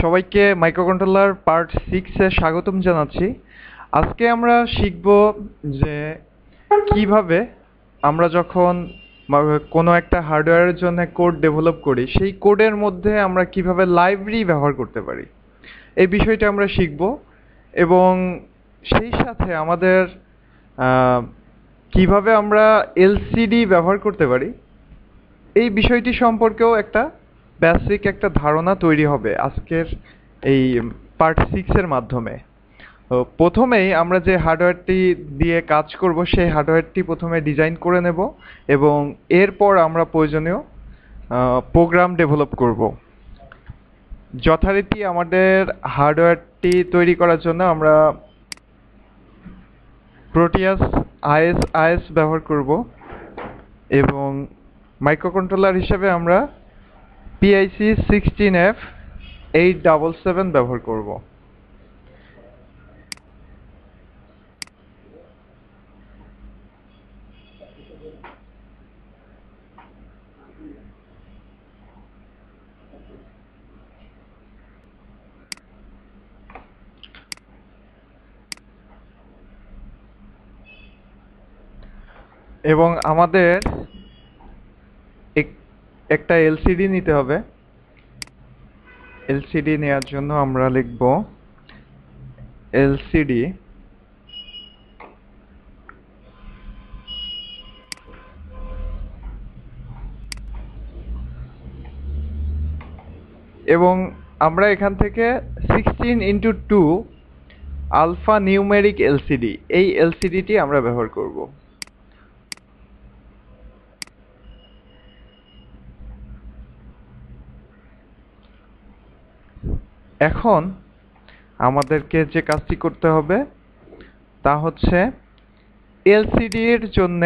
সবাইকে microcontroller part 6 এ স্বাগতম জানাচ্ছি। আজকে আমরা শিখব যে কিভাবে আমরা যখন কোনো একটা হার্ডওয়্যারের জন্য কোড ডেভেলপ করি, সেই কোডের মধ্যে আমরা কিভাবে লাইব্রেরি ব্যবহার করতে পারি, এই বিষয়টা আমরা শিখব। এবং সেই সাথে আমাদের কিভাবে আমরা এলসিডি ব্যবহার করতে পারি, এই বিষয়টি সম্পর্কেও একটা বেসিক একটা ধারণা তৈরি হবে আজকের এই পার্ট 6 এর মাধ্যমে। তো প্রথমেই আমরা যে হার্ডওয়্যারটি দিয়ে কাজ করব, সেই হার্ডওয়্যারটি প্রথমে ডিজাইন করে নেব এবং এরপর আমরা প্রয়োজনীয় প্রোগ্রাম ডেভেলপ করব। যথারীতি আমাদের হার্ডওয়্যারটি তৈরি করার জন্য আমরা প্রোটিয়াস আইএস ব্যবহার করব এবং মাইক্রোকন্ট্রোলার হিসেবে আমরা পিআইসি 16F877 ব্যবহার করব। এবং আমাদের একটা এলসিডি নিতে হবে। এলসিডি নেওয়ার জন্য আমরা লিখব এলসিডি এবং আমরা এখান থেকে 16x2 আলফা নিউমেরিক এলসিডি, এই এলসিডিটি আমরা ব্যবহার করব। এখন আমাদেরকে যে কাজটি করতে হবে তা হচ্ছে এলসিডি এর জন্য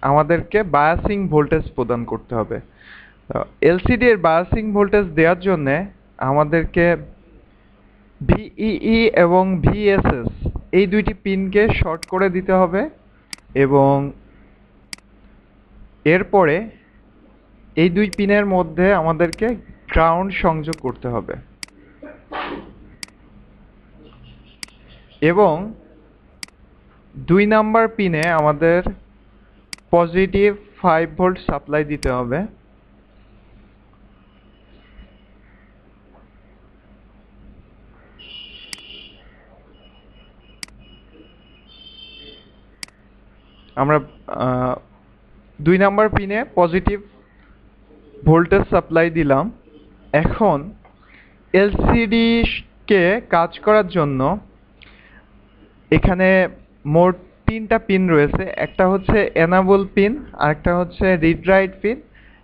আমাদেরকে বায়াসিং ভোল্টেজ প্রদান করতে হবে। এলসিডি এর বায়াসিং ভোল্টেজ দেওয়ার জন্য আমাদেরকে ভিইই এবং ভিএসএস এই দুইটি পিনকে শর্ট করে দিতে হবে এবং এরপরে এই দুই পিনের মধ্যে আমাদেরকে গ্রাউন্ড সংযোগ করতে হবে এবং 2 নাম্বার পিনে আমাদের পজিটিভ 5 ভোল্ট সাপ্লাই দিতে হবে। আমরা 2 নাম্বার পিনে পজিটিভ ভোল্টেজ সাপ্লাই দিলাম। এখন এলসিডি কে কাজ করার জন্য এখানে মোট 3টা পিন রয়েছে। একটা হচ্ছে এনাবল পিন, আরেকটা হচ্ছে রিড রাইট পিন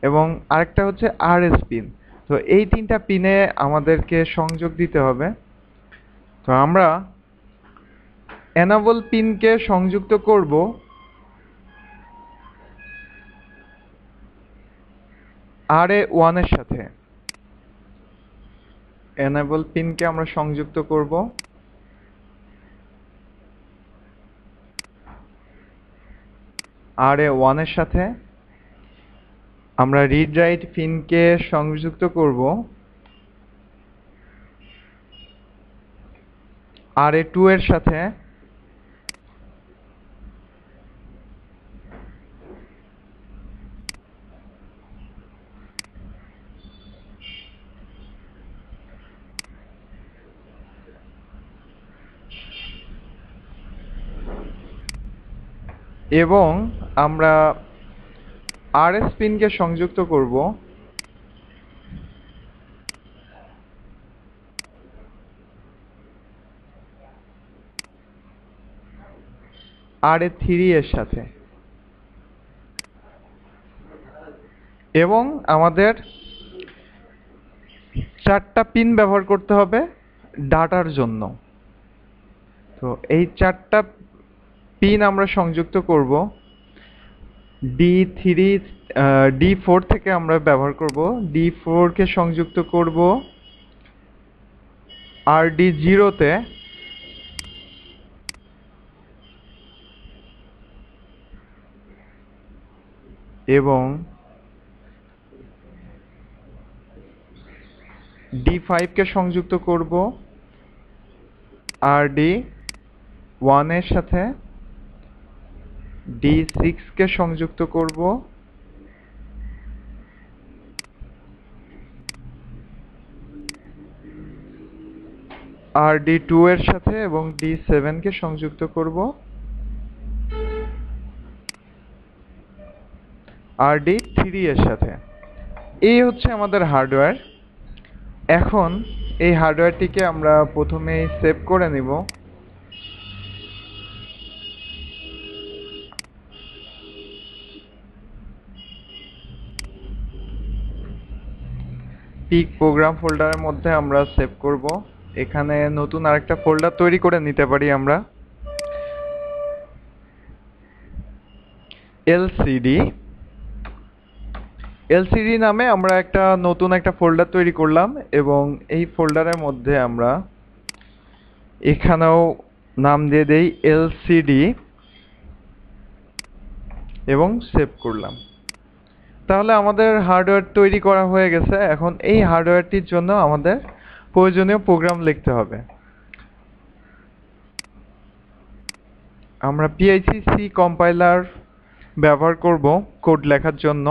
এবং আরেকটা হচ্ছে আরএস পিন। তো এই 3টা পিনে আমাদেরকে সংযোগ দিতে হবে। তো আমরা এনাবল পিনকে সংযুক্ত করব RA1 এর সাথে। এনাবল পিনকে আমরা সংযুক্ত করব RA1 এর সাথে। আমরা রিড রাইট পিনকে সংযুক্ত করব RA2 এর সাথে। এবং আমরা আরএস পিনকে সংযুক্ত করব RA3 এর সাথে। এবং আমাদের 4টা পিন ব্যবহার করতে হবে ডাটার জন্য। তো এই 4টা পিন আমরা সংযুক্ত করব D3 D4 থেকে আমরা ব্যবহার করব। D4 কে সংযুক্ত করব RD0 তে এবং D5 কে সংযুক্ত করব RD1 এর সাথে, D6 কে সংযুক্ত করব RD2 এর সাথে এবং D7 কে সংযুক্ত করব RD3 এর সাথে। এই হচ্ছে আমাদের হার্ডওয়্যার। এখন এই হার্ডওয়্যারটিকে আমরা প্রথমেই সেভ করে নিব। পিক প্রোগ্রাম ফোল্ডারের মধ্যে আমরা সেভ করব। এখানে নতুন আরেকটা ফোল্ডার তৈরি করে নিতে পারি আমরা, LCD নামে আমরা নতুন একটা ফোল্ডার তৈরি করলাম এবং এই ফোল্ডারের মধ্যে আমরা এখানেও নাম দিয়ে দেই LCD এবং সেভ করলাম। তাহলে আমাদের হার্ডওয়্যার তৈরি করা হয়ে গেছে। এখন এই হার্ডওয়্যারটির জন্য আমাদের প্রয়োজনীয় প্রোগ্রাম লিখতে হবে। আমরা PIC কম্পাইলার ব্যবহার করব কোড লেখার জন্য।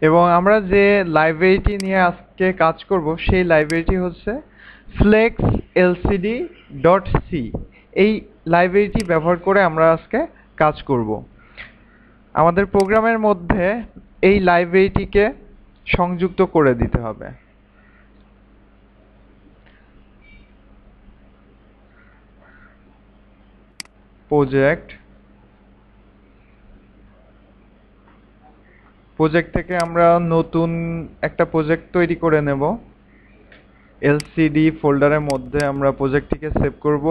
এবং আমরা যে লাইব্রেরিটি নিয়ে আজকে কাজ করব সেই লাইব্রেরিটি হচ্ছে flexlcd.c। এই লাইব্রেরিটি ব্যবহার করে আমরা আজকে কাজ করব। আমাদের প্রোগ্রামের মধ্যে এই লাইব্রেরিটিকে সংযুক্ত করে দিতে হবে। প্রজেক্ট থেকে আমরা নতুন একটা প্রজেক্ট তৈরি করে নেব। LCD ফোল্ডারের মধ্যে আমরা প্রজেক্টটিকে সেভ করব।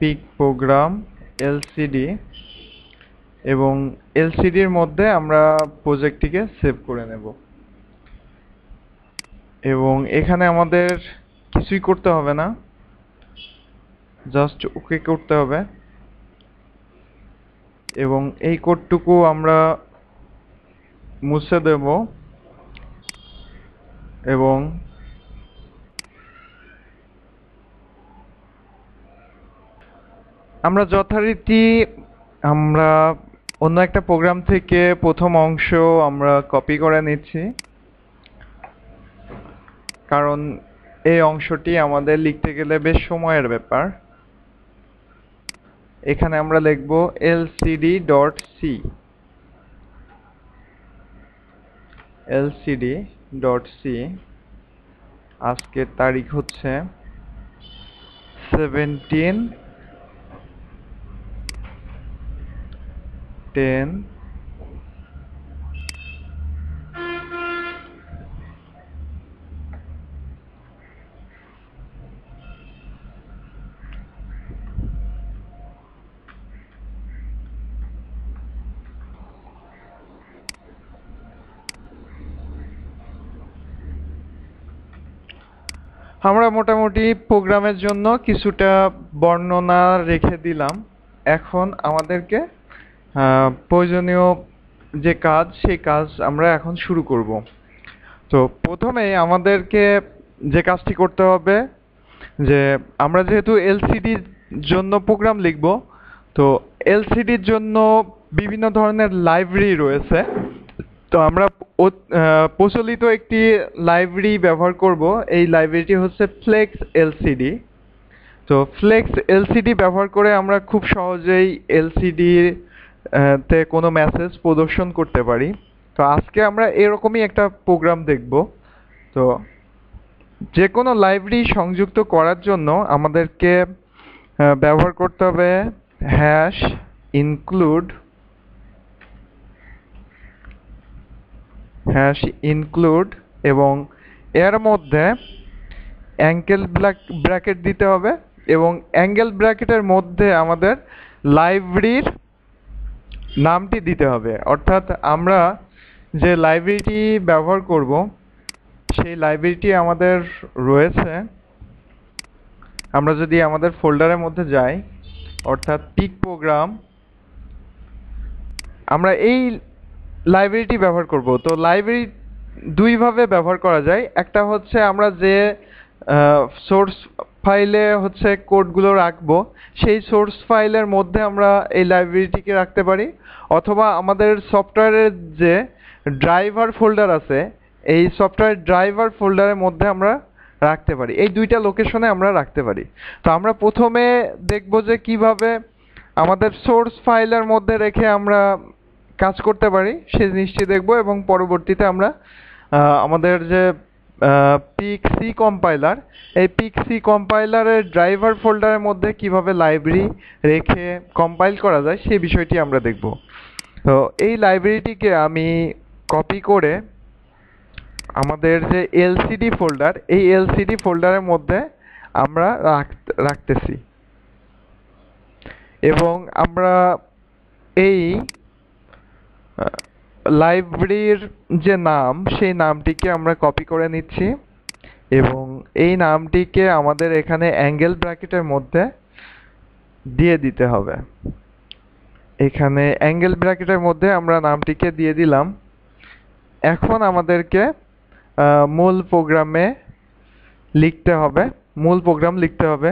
পিক প্রোগ্রাম LCD এবং LCDর মধ্যে আমরা প্রজেক্টটিকে সেভ করে নেব। এবং এখানে আমাদের কিছুই করতে হবে না, জাস্ট ওকে করতে হবে। এবং এই কোডটুকু আমরা মুছে দেব এবং আমরা যথারীতি আমরা অন্য একটা প্রোগ্রাম থেকে প্রথম অংশ আমরা কপি করে নিচ্ছি, কারণ এই অংশটি আমাদের লিখতে গেলে বেশ সময়ের ব্যাপার। এখানে আমরা লিখব lcd.c। lcd.c আজকের তারিখ হচ্ছে 17/10। আমরা মোটামুটি প্রোগ্রামের জন্য কিছুটা বর্ণনা রেখে দিলাম। এখন আমাদেরকে প্রয়োজনীয় যে কাজ সেই কাজ আমরা এখন শুরু করব। তো প্রথমে আমাদেরকে যে কাজটি করতে হবে, যে আমরা যেহেতু LCDর জন্য প্রোগ্রাম লিখব, তো LCDর জন্য বিভিন্ন ধরনের লাইব্রেরি রয়েছে। তো আমরা প্রচলিত একটি লাইব্রেরি ব্যবহার করব। এই লাইব্রেরিটি হচ্ছে flexlcd। তো flexlcd ব্যবহার করে আমরা খুব সহজেই LCD তে কোনো মেসেজ প্রদর্শন করতে পারি। তো আজকে আমরা এরকমই একটা প্রোগ্রাম দেখব। তো যে কোনো লাইব্রেরি সংযুক্ত করার জন্য আমাদেরকে ব্যবহার করতে হবে হ্যাশ ইনক্লুড এবং এর মধ্যে অ্যাঙ্গেল ব্র্যাকেট দিতে হবে এবং অ্যাঙ্গেল ব্র্যাকেটের মধ্যে আমাদের লাইব্রেরির নামটি দিতে হবে। অর্থাৎ আমরা যে লাইব্রেরিটি ব্যবহার করব সেই লাইব্রেরিটি আমাদের রয়েছে, আমরা যদি আমাদের ফোল্ডারের মধ্যে যাই অর্থাৎ পিক প্রোগ্রাম, আমরা এই লাইব্রেরিটি ব্যবহার করব। তো লাইব্রেরি দুইভাবে ব্যবহার করা যায়। একটা হচ্ছে আমরা যে সোর্স ফাইলে হচ্ছে কোডগুলো রাখবো সেই সোর্স ফাইলের মধ্যে আমরা এই লাইব্রেরিটিকে রাখতে পারি, অথবা আমাদের সফটওয়্যারের যে ড্রাইভার ফোল্ডার আছে এই সফটওয়্যার ড্রাইভার ফোল্ডারের মধ্যে আমরা রাখতে পারি। এই দুইটা লোকেশনে আমরা রাখতে পারি। তো আমরা প্রথমে দেখব যে কিভাবে আমাদের সোর্স ফাইলের মধ্যে রেখে আমরা কাজ করতে পারি সেই জিনিসটি দেখব, এবং পরবর্তীতে আমরা আমাদের যে পিক সি কম্পাইলার, এই পিক সি কম্পাইলারের ড্রাইভার ফোল্ডারের মধ্যে কিভাবে লাইব্রেরি রেখে কম্পাইল করা যায় সেই বিষয়টি আমরা দেখব। তো এই লাইব্রেরিটিকে আমি কপি করে আমাদের যে এলসিডি ফোল্ডার, এই এলসিডি ফোল্ডারের মধ্যে আমরা রাখতেছি এবং আমরা এই লাইব্রেরির যে নাম সেই নামটিকে আমরা কপি করে নিচ্ছি এবং এই নামটিকে আমাদের এখানে অ্যাঙ্গেল ব্র্যাকেটের মধ্যে দিয়ে দিতে হবে। এখানে অ্যাঙ্গেল ব্র্যাকেটের মধ্যে আমরা নামটিকে দিয়ে দিলাম। এখন আমাদেরকে মূল প্রোগ্রাম লিখতে হবে।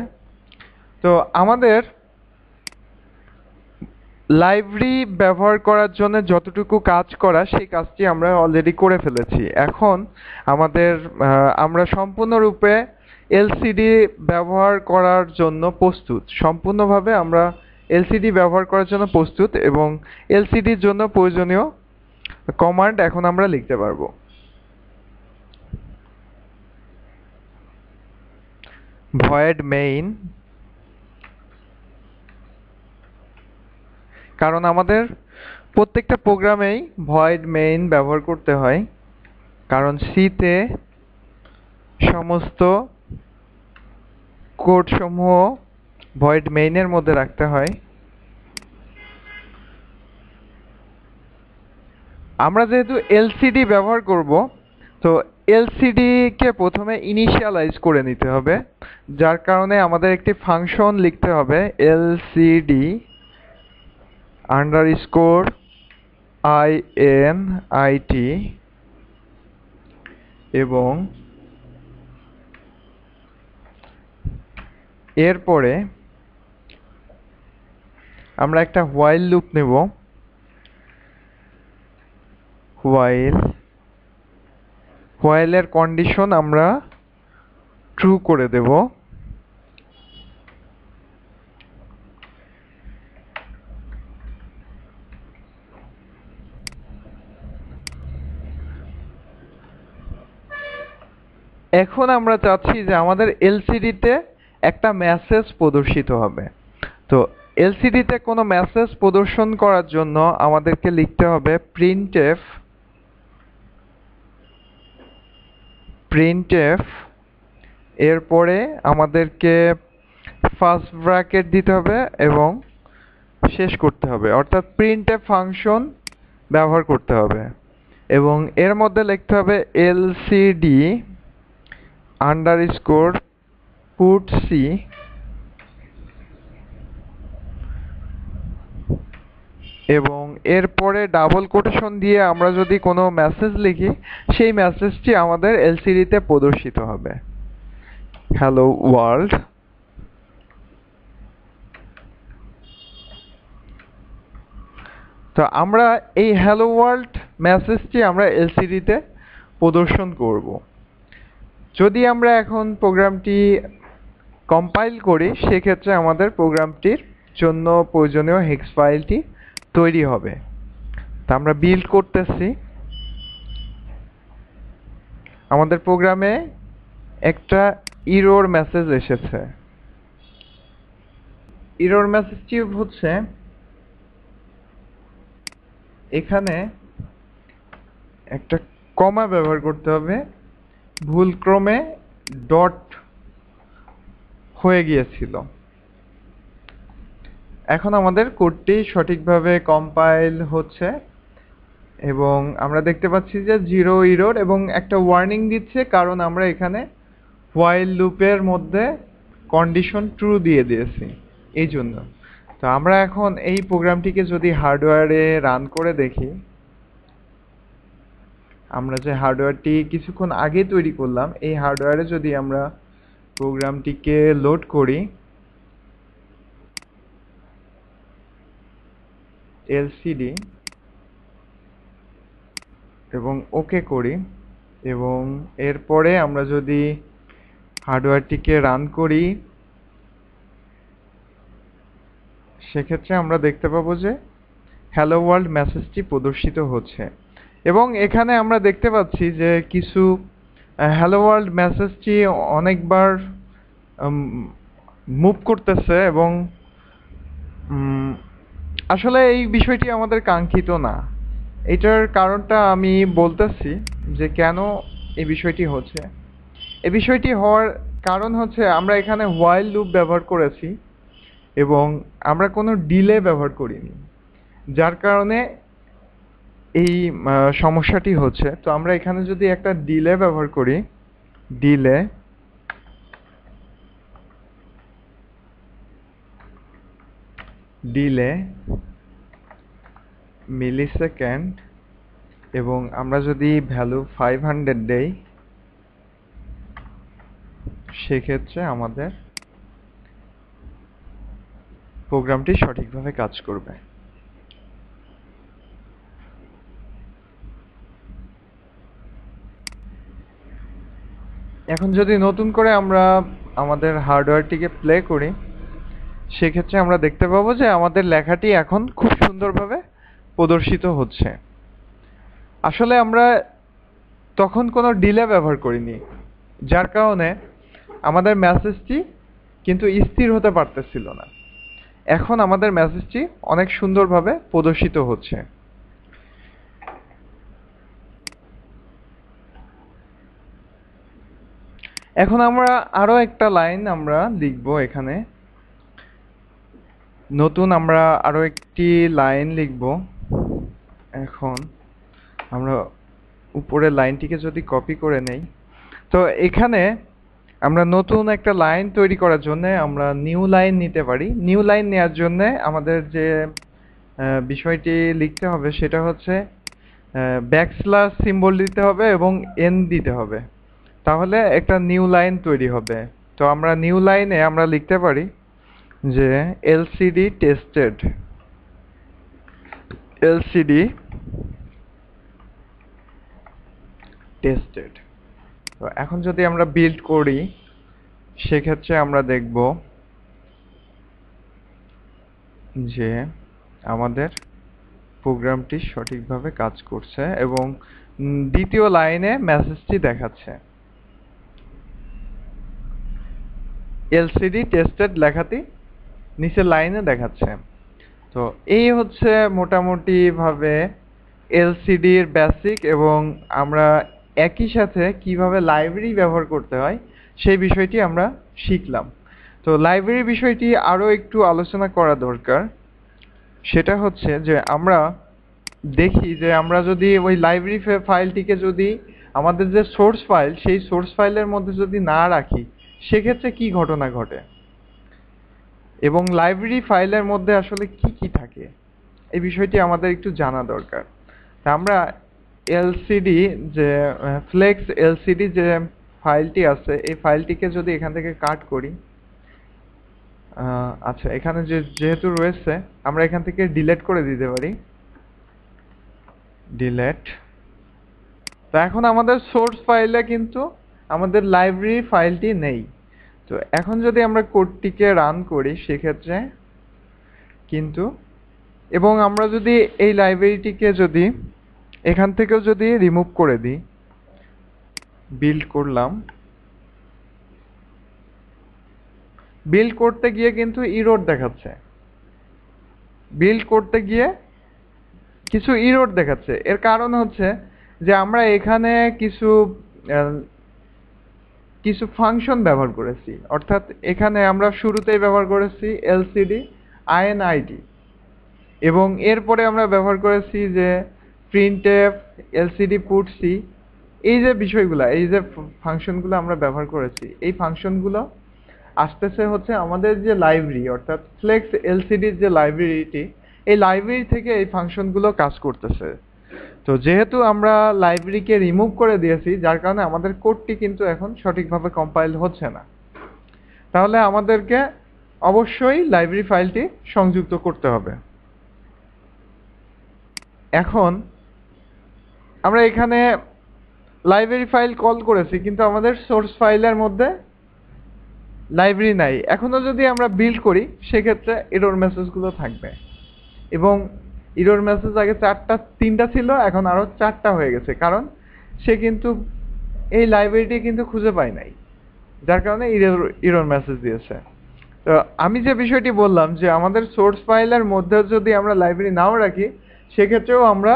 তো আমাদের লাইব্রেরি ব্যবহার করার জন্য যতটুকু কাজ করা সেই কাজটি আমরা অলরেডি করে ফেলেছি। এখন আমরা সম্পূর্ণরূপে এলসিডি ব্যবহার করার জন্য প্রস্তুত, সম্পূর্ণভাবে আমরা এলসিডি ব্যবহার করার জন্য প্রস্তুত এবং এলসিডির জন্য প্রয়োজনীয় কমান্ড এখন আমরা লিখতে পারবো। ভয়েড মেইন, কারণ আমাদের প্রত্যেকটা প্রোগ্রামেই ভয়েড মেইন ব্যবহার করতে হয়, কারণ সিতে সমস্ত কোড সমূহ ভয়েড মেইনের মধ্যে রাখতে হয়। আমরা যেহেতু এলসিডি ব্যবহার করব, তো এলসিডি কে প্রথমে ইনিশিয়ালাইজ করে নিতে হবে, যার কারণে আমাদের একটি ফাংশন লিখতে হবে এলসিডি আন্ডারস্কোর init এবং এরপরে আমরা একটা হোয়াইল লুপ নেব। হোয়াইলের কন্ডিশন আমরা ট্রু করে দেব। এখন আমরা চাচ্ছি যে আমাদের এলসিডিতে একটা মেসেজ প্রদর্শিত হবে। তো এলসিডিতে কোনো মেসেজ প্রদর্শন করার জন্য আমাদেরকে লিখতে হবে প্রিন্টএফ, এরপরে আমাদেরকে ফার্স্ট ব্র্যাকেট দিতে হবে এবং শেষ করতে হবে, অর্থাৎ প্রিন্টএফ ফাংশন ব্যবহার করতে হবে এবং এর মধ্যে লিখতে হবে এলসিডি আন্ডারস্কোর পুটসি এবং এরপরে ডাবল কোটেশন দিয়ে আমরা যদি কোনো মেসেজ লিখি সেই মেসেজটি আমাদের এলসিডিতে প্রদর্শিত হবে, হ্যালো ওয়ার্ল্ড। তো আমরা এই হ্যালো ওয়ার্ল্ড মেসেজটি আমরা এলসিডিতে প্রদর্শন করব। যদি আমরা এখন প্রোগ্রামটি কম্পাইল করি সেক্ষেত্রে আমাদের প্রোগ্রামটির জন্য প্রয়োজনীয় হেক্স ফাইলটি তৈরি হবে। তা আমরা বিল্ড করতেছি। আমাদের প্রোগ্রামে একটা ইরর মেসেজ এসেছে। ইরর মেসেজটি হচ্ছে এখানে একটা কমা ব্যবহার করতে হবে, ভুলক্রমে ডট হয়ে গিয়েছিল। এখন আমাদের কোডটি সঠিকভাবে কম্পাইল হচ্ছে এবং আমরা দেখতে পাচ্ছি যে 0 ইরর এবং একটা ওয়ার্নিং দিচ্ছে, কারণ আমরা এখানে হোয়াইল লুপের মধ্যে কন্ডিশন ট্রু দিয়ে দিয়েছি এই জন্য। তো আমরা এখন এই প্রোগ্রামটিকে যদি হার্ডওয়্যারে রান করে দেখি, আমরা যে হার্ডওয়্যারটি কিছুক্ষণ আগে তৈরি করলাম, এই হার্ডওয়্যারে যদি আমরা প্রোগ্রামটিকে লোড করি, এলসিডি এবং ওকে করি এবং এরপরে আমরা যদি হার্ডওয়্যারটিকে রান করি, সেক্ষেত্রে আমরা দেখতে পাবো যে হ্যালো ওয়ার্ল্ড মেসেজটি প্রদর্শিত হচ্ছে এবং এখানে আমরা দেখতে পাচ্ছি যে কিছু হ্যালো ওয়ার্ল্ড মেসেজটি অনেকবার মুভ করতেছে এবং আসলে এই বিষয়টি আমাদের কাঙ্ক্ষিত না। এটার কারণটা আমি বলতেছি যে কেন এই বিষয়টি হচ্ছে। এই বিষয়টি হওয়ার কারণ হচ্ছে আমরা এখানে হোয়াইল লুপ ব্যবহার করেছি এবং আমরা কোনো ডিলে ব্যবহার করিনি, যার কারণে এই সমস্যাটি হচ্ছে। তো আমরা এখানে যদি একটা ডিলে ব্যবহার করি, ডিলে ডিলে মিলিসেকেন্ড এবং আমরা যদি ভ্যালু 500 দেই, সেক্ষেত্রে আমাদের প্রোগ্রামটি সঠিকভাবে কাজ করবে। এখন যদি নতুন করে আমরা আমাদের হার্ডওয়্যারটিকে প্লে করি, সেক্ষেত্রে আমরা দেখতে পাবো যে আমাদের লেখাটি এখন খুব সুন্দরভাবে প্রদর্শিত হচ্ছে। আসলে আমরা তখন কোনো ডিলে ব্যবহার করিনি, যার কারণে আমাদের মেসেজটি কিন্তু স্থির হতে পারতেছিল না। এখন আমাদের মেসেজটি অনেক সুন্দরভাবে প্রদর্শিত হচ্ছে। এখন আমরা আরো একটা লাইন আমরা লিখব এখানে, নতুন আমরা আরো একটি লাইন লিখব। এখন আমরা উপরের লাইনটিকে যদি কপি করে নেই, তো এখানে আমরা নতুন একটা লাইন তৈরি করার জন্য আমরা নিউ লাইন নিতে পারি। নিউ লাইন নেওয়ার জন্য আমাদের যে বিষয়টি লিখতে হবে সেটা হচ্ছে ব্যাকস্ল্যাশ সিম্বল দিতে হবে এবং এন দিতে হবে, তাহলে একটা নিউ লাইন তৈরি হবে। তো আমরা নিউ লাইনে আমরা লিখতে পারি যে এলসিডি টেস্টেড, এলসিডি টেস্টেড। তো এখন যদি আমরা বিল্ড করি, সেক্ষেত্রে আমরা দেখব যে আমাদের প্রোগ্রামটি সঠিকভাবে কাজ করছে এবং দ্বিতীয় লাইনে মেসেজটি দেখাচ্ছে, এলসিডি টেস্টেড লেখাটি নিচের লাইনে দেখাচ্ছে। তো এই হচ্ছে মোটামুটি ভাবে এলসিডির বেসিক, এবং আমরা একই সাথে কিভাবে লাইব্রেরি ব্যবহার করতে হয় সেই বিষয়টি আমরা শিখলাম। তো লাইব্রেরি বিষয়টি আরো একটু আলোচনা করা দরকার। সেটা হচ্ছে যে আমরা দেখি যে আমরা যদি ওই লাইব্রেরি ফাইলটিকে যদি আমাদের যে সোর্স ফাইল, সেই সোর্স ফাইলের মধ্যে যদি না রাখি, সেক্ষেত্রে কি ঘটনা ঘটে এবং লাইব্রেরি ফাইলের মধ্যে আসলে কি কি থাকে, এই বিষয়টি আমাদের একটু জানা দরকার। তা আমরা এলসিডি যে ফ্লেক্স এলসিডি যে ফাইলটি আছে, এই ফাইলটিকে যদি এখান থেকে কাট করি, আচ্ছা এখানে যেহেতু রয়েছে, আমরা এখান থেকে ডিলিট করে দিতে পারি, ডিলিট। তো এখন আমাদের সোর্স ফাইলে কিন্তু আমাদের লাইব্রেরি ফাইলটি নেই। তো এখন যদি আমরা কোডটিকে রান করি, সেক্ষেত্রে কিন্তু, এবং আমরা যদি এই লাইব্রেরিটিকে যদি এখান থেকেও যদি রিমুভ করে দিই, বিল্ড করলাম, বিল্ড করতে গিয়ে কিন্তু ইরর দেখাচ্ছে, বিল্ড করতে গিয়ে কিছু ইরর দেখাচ্ছে। এর কারণ হচ্ছে যে আমরা এখানে কিছু কিছু ফাংশন ব্যবহার করেছি, অর্থাৎ এখানে আমরা শুরুতেই ব্যবহার করেছি এলসিডি আইএনআইডি, এবং এরপরে আমরা ব্যবহার করেছি যে প্রিন্টএফ এলসিডি পুট সি। এই যে বিষয়গুলো, এই যে ফাংশনগুলো আমরা ব্যবহার করেছি, এই ফাংশনগুলো আসতেছে হচ্ছে আমাদের যে লাইব্রেরি, অর্থাৎ ফ্লেক্স এলসিডির যে লাইব্রেরিটি, এই লাইব্রেরি থেকে এই ফাংশনগুলো কাজ করতেছে। তো যেহেতু আমরা লাইব্রেরিকে রিমুভ করে দিয়েছি, যার কারণে আমাদের কোডটি কিন্তু এখন সঠিকভাবে কম্পাইল হচ্ছে না। তাহলে আমাদেরকে অবশ্যই লাইব্রেরি ফাইলটি সংযুক্ত করতে হবে। এখন আমরা এখানে লাইব্রেরি ফাইল কল করেছি, কিন্তু আমাদের সোর্স ফাইলের মধ্যে লাইব্রেরি নাই। এখনো যদি আমরা বিল্ড করি সেক্ষেত্রে এরর মেসেজগুলো থাকবে, এবং এরর মেসেজ আগে তিনটা ছিল, এখন আরো 4টা হয়ে গেছে, কারণ সে কিন্তু এই লাইব্রেরিটি কিন্তু খুঁজে পায় নাই, যার কারণে এরর মেসেজ দিয়েছে। তো আমি যে বিষয়টি বললাম যে আমাদের সোর্স ফাইলের মধ্যে যদি আমরা লাইব্রেরি নাও রাখি, সেক্ষেত্রেও আমরা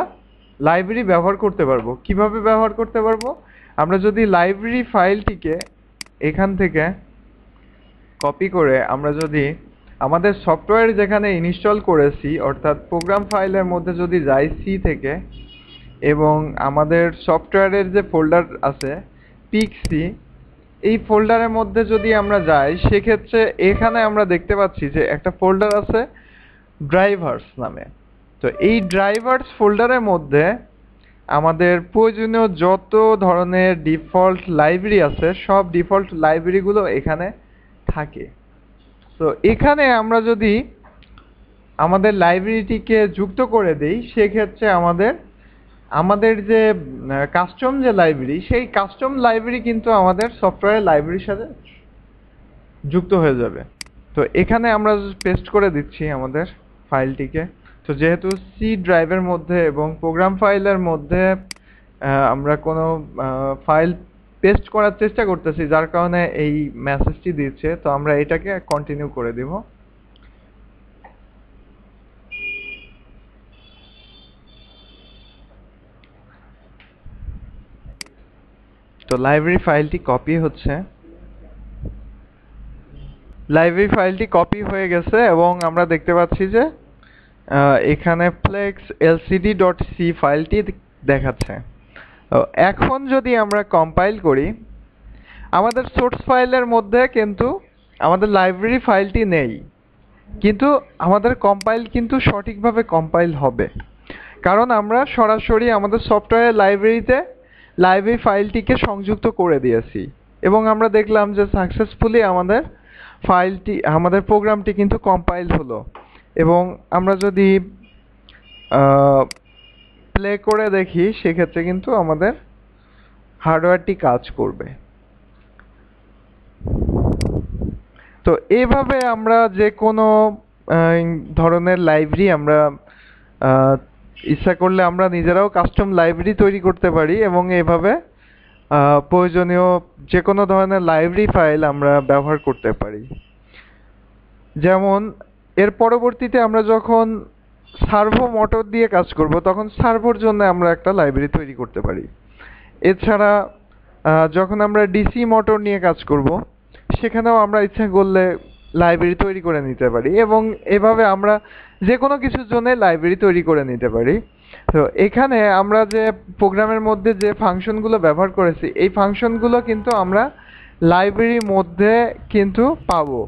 লাইব্রেরি ব্যবহার করতে পারবো। কিভাবে ব্যবহার করতে পারবো? আমরা যদি লাইব্রেরি ফাইলটিকে এখান থেকে কপি করে আমরা যদি আমাদের সফটওয়্যার যেখানে ইনস্টল করেছি, অর্থাৎ প্রোগ্রাম ফাইলের মধ্যে যদি যাই সি থেকে, এবং আমাদের সফটওয়্যারের যে ফোল্ডার আছে পিক্সি, এই ফোল্ডারের মধ্যে যদি আমরা যাই, সেক্ষেত্রে এখানে আমরা দেখতে পাচ্ছি যে একটা ফোল্ডার আছে ড্রাইভার্স নামে। তো এই ড্রাইভার্স ফোল্ডারের মধ্যে আমাদের প্রয়োজনীয় যত ধরনের ডিফল্ট লাইব্রেরি আছে, সব ডিফল্ট লাইব্রেরিগুলো এখানে থাকে। তো এখানে আমরা যদি আমাদের লাইব্রেরিটিকে যুক্ত করে দেই, সেক্ষেত্রে আমাদের যে কাস্টম যে লাইব্রেরি, সেই কাস্টম লাইব্রেরি কিন্তু আমাদের সফটওয়্যার লাইব্রেরির সাথে যুক্ত হয়ে যাবে। তো এখানে আমরা পেস্ট করে দিচ্ছি আমাদের ফাইলটিকে। তো যেহেতু সি ড্রাইভের মধ্যে এবং প্রোগ্রাম ফাইলের মধ্যে আমরা কোনো ফাইল পেস্ট করার চেষ্টা করতেছি, যার কারণে এই মেসেজটি দিচ্ছে। তো আমরা এটাকে কন্টিনিউ করে দিব। তো লাইব্রেরি ফাইলটি কপি হচ্ছে, লাইব্রেরি ফাইলটি কপি হয়ে গেছে, এবং আমরা দেখতে পাচ্ছি যে এখানে flex_lcd.c ফাইলটি দেখাচ্ছে। এখন যদি আমরা কম্পাইল করি, আমাদের সোর্স ফাইলের মধ্যে কিন্তু আমাদের লাইব্রেরি ফাইলটি নেই, কিন্তু আমাদের কম্পাইল কিন্তু সঠিকভাবে কম্পাইল হবে, কারণ আমরা সরাসরি আমাদের সফটওয়্যার লাইব্রেরিতে লাইব্রেরি ফাইলটিকে সংযুক্ত করে দিয়েছি, এবং আমরা দেখলাম যে সাকসেসফুলি আমাদের প্রোগ্রামটি কিন্তু কম্পাইল হলো। এবং আমরা যদি প্লে করে দেখি, সেক্ষেত্রে কিন্তু আমাদের হার্ডওয়্যারটি কাজ করবে। তো এইভাবে আমরা যে কোনো ধরনের লাইব্রেরি আমরা ইচ্ছা করলে আমরা নিজেরাও কাস্টম লাইব্রেরি তৈরি করতে পারি, এবং এভাবে প্রয়োজনীয় যে কোনো ধরনের লাইব্রেরি ফাইল আমরা ব্যবহার করতে পারি। যেমন এর পরবর্তীতে আমরা যখন সার্ভো মোটর দিয়ে কাজ করব, তখন সার্ভোর জন্য আমরা একটা লাইব্রেরি তৈরি করতে পারি। এছাড়া যখন আমরা ডিসি মোটর নিয়ে কাজ করব, সেখানেও আমরা ইচ্ছা করলে লাইব্রেরি তৈরি করে নিতে পারি, এবং এভাবে আমরা যে কোনো কিছুর জন্য লাইব্রেরি তৈরি করে নিতে পারি। তো এখানে আমরা যে প্রোগ্রামের মধ্যে যে ফাংশনগুলো ব্যবহার করেছি, এই ফাংশনগুলো কিন্তু আমরা লাইব্রেরির মধ্যে কিন্তু পাবো।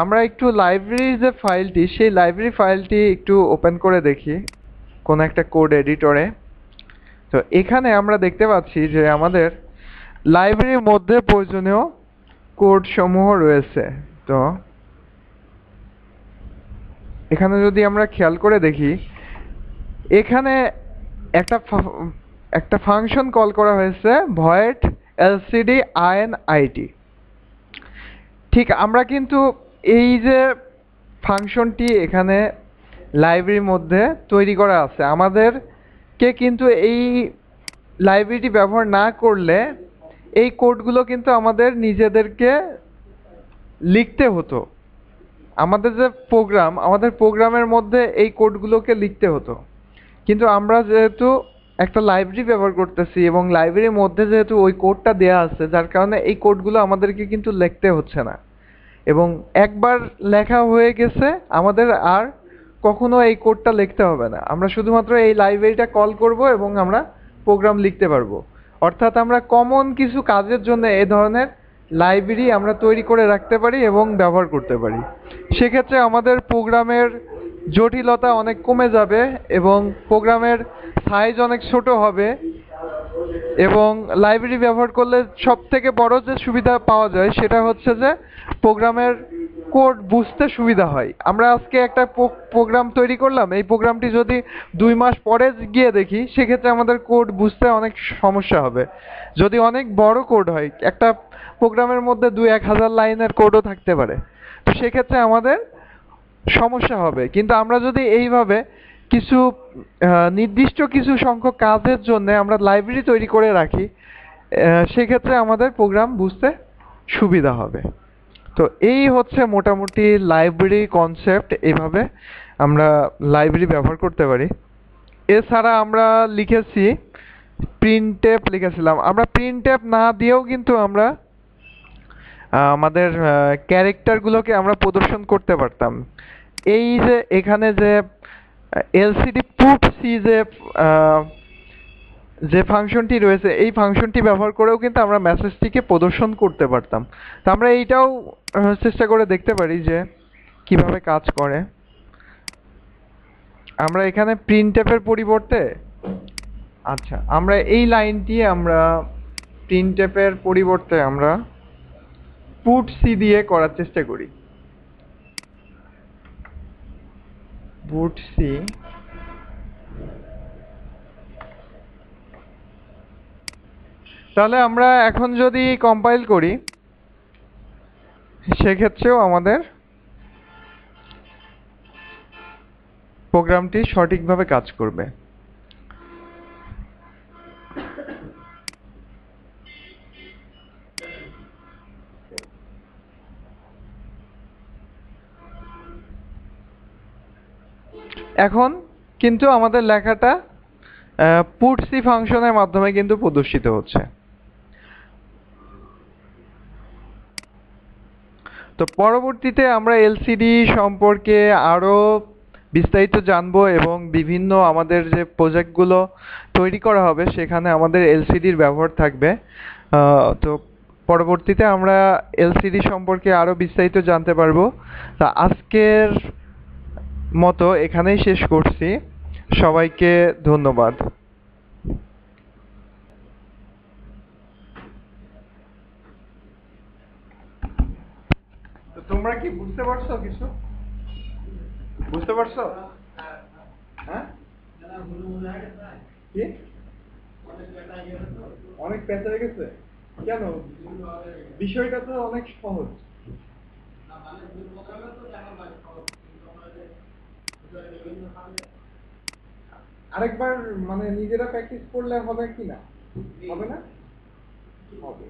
আমরা একটু লাইব্রেরির যে ফাইলটি, সেই লাইব্রেরি ফাইলটি একটু ওপেন করে দেখি কোন একটা কোড এডিটরে। তো এখানে আমরা দেখতে পাচ্ছি যে আমাদের লাইব্রেরির মধ্যে প্রয়োজনীয় কোড সমূহ রয়েছে। তো এখানে যদি আমরা খেয়াল করে দেখি, এখানে একটা ফাংশন কল করা হয়েছে void lcd_init। ঠিক আমরা কিন্তু এই যে ফাংশনটি এখানে লাইব্রেরির মধ্যে তৈরি করা আছে, আমাদেরকে কিন্তু এই লাইব্রেরিটি ব্যবহার না করলে এই কোডগুলো কিন্তু আমাদের নিজেদেরকে লিখতে হতো, আমাদের যে প্রোগ্রাম, আমাদের প্রোগ্রামের মধ্যে এই কোডগুলোকে লিখতে হতো, কিন্তু আমরা যেহেতু একটা লাইব্রেরি ব্যবহার করতেছি এবং লাইব্রেরির মধ্যে যেহেতু ওই কোডটা দেয়া আছে, যার কারণে এই কোডগুলো আমাদেরকে কিন্তু লিখতে হচ্ছে না। এবং একবার লেখা হয়ে গেছে, আমাদের আর কখনো এই কোডটা লিখতে হবে না। আমরা শুধুমাত্র এই লাইব্রেরিটা কল করব এবং আমরা প্রোগ্রাম লিখতে পারবো। অর্থাৎ আমরা কমন কিছু কাজের জন্য এই ধরনের লাইব্রেরি আমরা তৈরি করে রাখতে পারি এবং ব্যবহার করতে পারি। সেক্ষেত্রে আমাদের প্রোগ্রামের জটিলতা অনেক কমে যাবে এবং প্রোগ্রামের সাইজ অনেক ছোট হবে। এবং লাইব্রেরি ব্যবহার করলে সবথেকে বড় যে সুবিধা পাওয়া যায় সেটা হচ্ছে যে প্রোগ্রামের কোড বুঝতে সুবিধা হয়। আমরা আজকে একটা প্রোগ্রাম তৈরি করলাম, এই প্রোগ্রামটি যদি 2 মাস পরে গিয়ে দেখি, সেক্ষেত্রে আমাদের কোড বুঝতে অনেক সমস্যা হবে। যদি অনেক বড় কোড হয়, একটা প্রোগ্রামের মধ্যে 2-1000 লাইনের কোডও থাকতে পারে, তো সেক্ষেত্রে আমাদের সমস্যা হবে। কিন্তু আমরা যদি এইভাবে কিছু নির্দিষ্ট কিছু সংখ্যক কাজের জন্য আমরা লাইব্রেরি তৈরি করে রাখি, সেক্ষেত্রে আমাদের প্রোগ্রাম বুঝতে সুবিধা হবে। তো এই হচ্ছে মোটামুটি লাইব্রেরি কনসেপ্ট। এইভাবে আমরা লাইব্রেরি ব্যবহার করতে পারি। এছাড়া আমরা লিখেছি প্রিন্টএফ লিখেছিলাম। আমরা প্রিন্টএফ না দিয়েও কিন্তু আমরা আমাদের ক্যারেক্টারগুলোকে আমরা প্রদর্শন করতে পারতাম। এই যে এখানে যে এলসিডি পুটসি যে ফাংশনটি রয়েছে, এই ফাংশনটি ব্যবহার করেও কিন্তু আমরা মেসেজটিকে প্রদর্শন করতে পারতাম। তো আমরা এইটাও চেষ্টা করে দেখতে পারি যে কিভাবে কাজ করে। আমরা এখানে প্রিন্টএফের পরিবর্তে, আচ্ছা, আমরা এই লাইনটি আমরা প্রিন্টএফের পরিবর্তে আমরা পুটসি দিয়ে করার চেষ্টা করি। পুটসি, তাহলে আমরা এখন যদি কম্পাইল করি, সেক্ষেত্রেও আমাদের প্রোগ্রামটি সঠিকভাবে কাজ করবে। এখন কিন্তু আমাদের লেখাটা পুটসি ফাংশনের মাধ্যমে কিন্তু প্রদর্শিত হচ্ছে। তো পরবর্তীতে আমরা এলসিডি সম্পর্কে আরো বিস্তারিত জানবো এবং বিভিন্ন আমাদের যে প্রজেক্টগুলো তৈরি করা হবে সেখানে আমাদের এলসিডির ব্যবহার থাকবে। তো পরবর্তীতে আমরা এলসিডি সম্পর্কে আরো বিস্তারিত জানতে পারবো। তা আজকের মতো এখানেই শেষ করছি। সবাইকে ধন্যবাদ। তো তোমরা কি বুঝতে পারছো? কিছু বুঝতে পারছো? হ্যাঁ, কি অনেক পেঁচা হয়ে গেছে কেন? বিষয়টা তো অনেক সহজ। আরেকবার মানে নিজেরা প্র্যাকটিস করলে হবে কি না? হবে না? হবে।